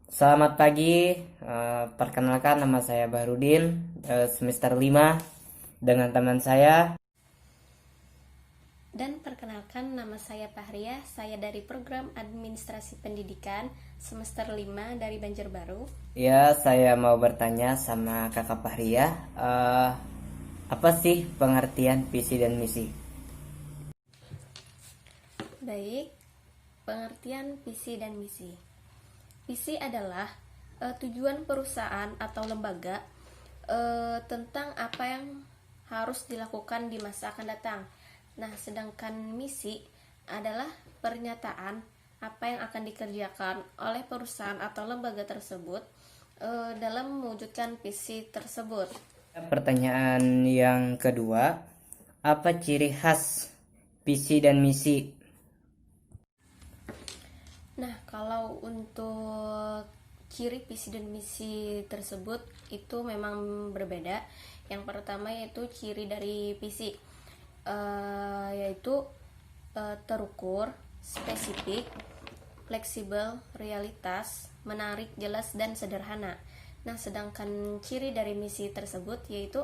Selamat pagi, perkenalkan nama saya Bahrudin, semester 5 dengan teman saya. Dan perkenalkan nama saya Fahria, saya dari program Administrasi Pendidikan semester 5 dari Banjarbaru. Ya, saya mau bertanya sama Kakak Fahria, apa sih pengertian visi dan misi? Baik, pengertian visi dan misi. Visi adalah tujuan perusahaan atau lembaga tentang apa yang harus dilakukan di masa akan datang. Nah, sedangkan misi adalah pernyataan apa yang akan dikerjakan oleh perusahaan atau lembaga tersebut dalam mewujudkan visi tersebut. Pertanyaan yang kedua, apa ciri khas visi dan misi? Nah, kalau untuk ciri visi dan misi tersebut itu memang berbeda. Yang pertama yaitu ciri dari visi, yaitu terukur, spesifik, fleksibel, realitas, menarik, jelas, dan sederhana. Nah, sedangkan ciri dari misi tersebut yaitu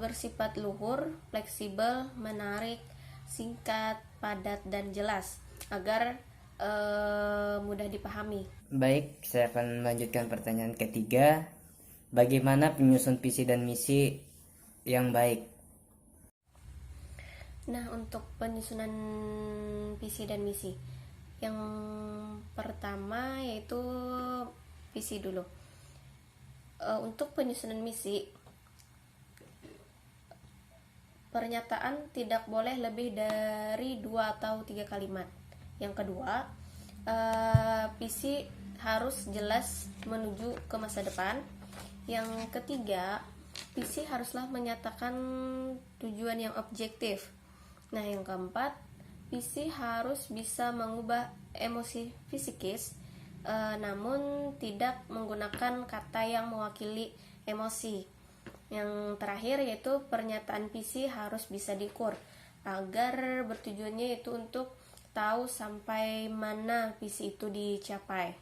bersifat luhur, fleksibel, menarik, singkat, padat, dan jelas agar mudah dipahami. Baik, saya akan melanjutkan pertanyaan ketiga. Bagaimana penyusun visi dan misi yang baik? Nah, untuk penyusunan visi dan misi, yang pertama yaitu visi dulu. Untuk penyusunan misi, pernyataan tidak boleh lebih dari 2 atau 3 kalimat. Yang kedua, visi harus jelas menuju ke masa depan. Yang ketiga, visi haruslah menyatakan tujuan yang objektif. Nah, yang keempat, visi harus bisa mengubah emosi fisikis, namun tidak menggunakan kata yang mewakili emosi. Yang terakhir yaitu pernyataan visi harus bisa diukur agar bertujuannya itu untuk tahu sampai mana visi itu dicapai.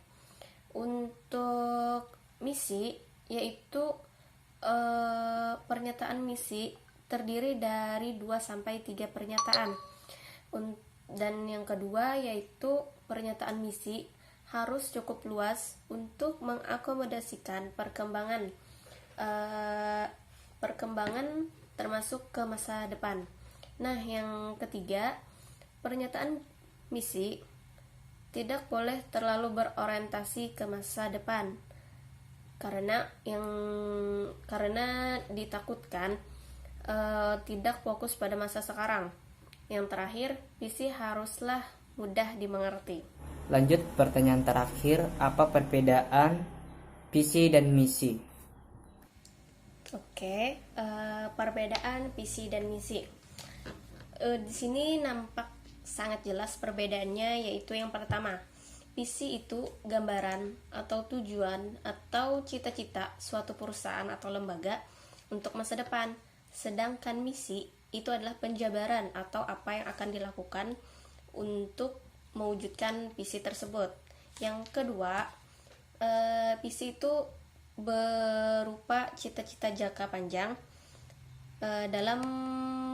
Untuk misi yaitu pernyataan misi terdiri dari 2 sampai 3 pernyataan. Dan yang kedua yaitu pernyataan misi harus cukup luas untuk mengakomodasikan perkembangan termasuk ke masa depan. Nah, yang ketiga, pernyataan misi tidak boleh terlalu berorientasi ke masa depan karena ditakutkan tidak fokus pada masa sekarang. Yang terakhir, visi haruslah mudah dimengerti. Lanjut pertanyaan terakhir, apa perbedaan visi dan misi? Oke, perbedaan visi dan misi. Di sini nampak sangat jelas perbedaannya, yaitu yang pertama, visi itu gambaran atau tujuan atau cita-cita suatu perusahaan atau lembaga untuk masa depan. Sedangkan misi itu adalah penjabaran atau apa yang akan dilakukan untuk mewujudkan visi tersebut. Yang kedua, visi itu berupa cita-cita jangka panjang dalam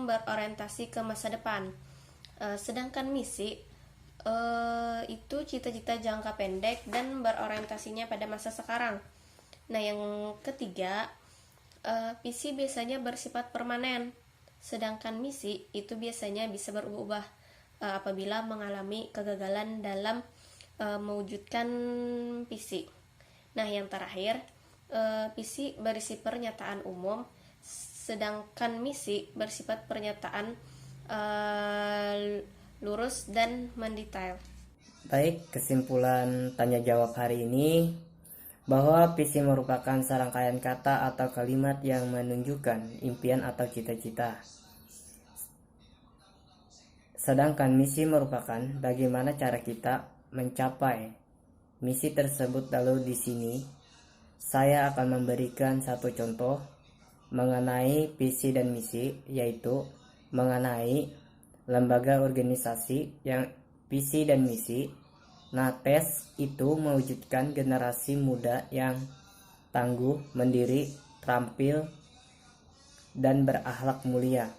berorientasi ke masa depan. Sedangkan misi itu cita-cita jangka pendek dan berorientasinya pada masa sekarang. Nah, yang ketiga, visi biasanya bersifat permanen, sedangkan misi itu biasanya bisa berubah apabila mengalami kegagalan dalam mewujudkan visi. Nah, yang terakhir, visi berisi pernyataan umum, sedangkan misi bersifat pernyataan lurus dan mendetail. Baik, kesimpulan tanya jawab hari ini bahwa visi merupakan serangkaian kata atau kalimat yang menunjukkan impian atau cita-cita. Sedangkan misi merupakan bagaimana cara kita mencapai misi tersebut. Lalu di sini saya akan memberikan satu contoh mengenai visi dan misi, yaitu mengenai lembaga organisasi yang visi dan misi Nah, TES itu mewujudkan generasi muda yang tangguh, mandiri, terampil, dan berakhlak mulia.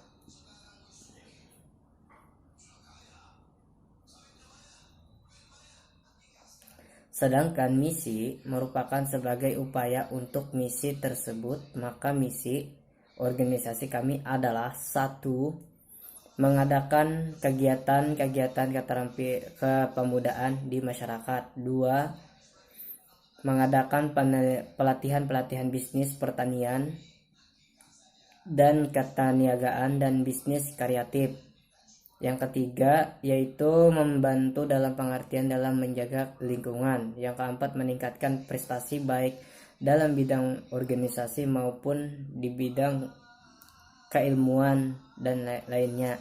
Sedangkan misi merupakan sebagai upaya untuk misi tersebut, maka misi organisasi kami adalah: 1. Mengadakan kegiatan-kegiatan kepemudaan di masyarakat. 2. Mengadakan pelatihan-pelatihan bisnis pertanian dan ketaniagaan dan bisnis kreatif. Yang ketiga yaitu membantu dalam pengertian dalam menjaga lingkungan. Yang keempat, meningkatkan prestasi baik dalam bidang organisasi maupun di bidang keilmuan dan lainnya.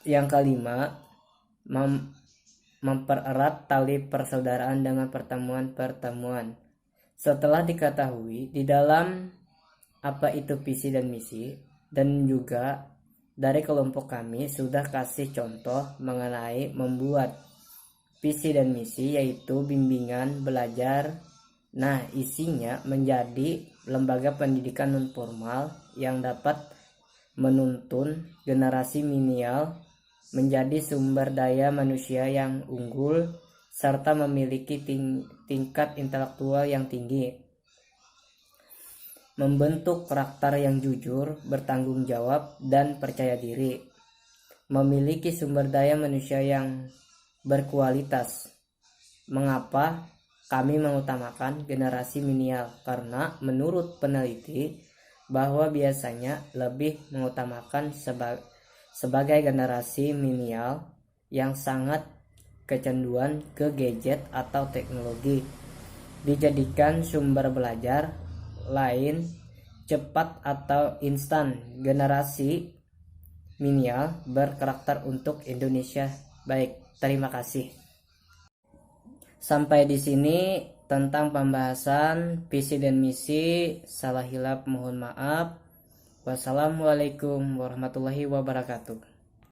Yang kelima, mempererat tali persaudaraan dengan pertemuan-pertemuan. Setelah diketahui di dalam apa itu visi dan misi, dan juga dari kelompok kami sudah kasih contoh mengenai membuat visi dan misi, yaitu bimbingan belajar. Nah, isinya menjadi lembaga pendidikan non formal yang dapat menuntun generasi milenial menjadi sumber daya manusia yang unggul serta memiliki tingkat intelektual yang tinggi. Membentuk karakter yang jujur, bertanggung jawab, dan percaya diri. Memiliki sumber daya manusia yang berkualitas. Mengapa kami mengutamakan generasi milenial? Karena menurut peneliti bahwa biasanya lebih mengutamakan sebagai generasi milenial yang sangat kecanduan ke gadget atau teknologi dijadikan sumber belajar lain cepat atau instan. Generasi milenial berkarakter untuk Indonesia. Baik, terima kasih. Sampai di sini tentang pembahasan visi dan misi. Salah hilap mohon maaf. Wassalamualaikum warahmatullahi wabarakatuh.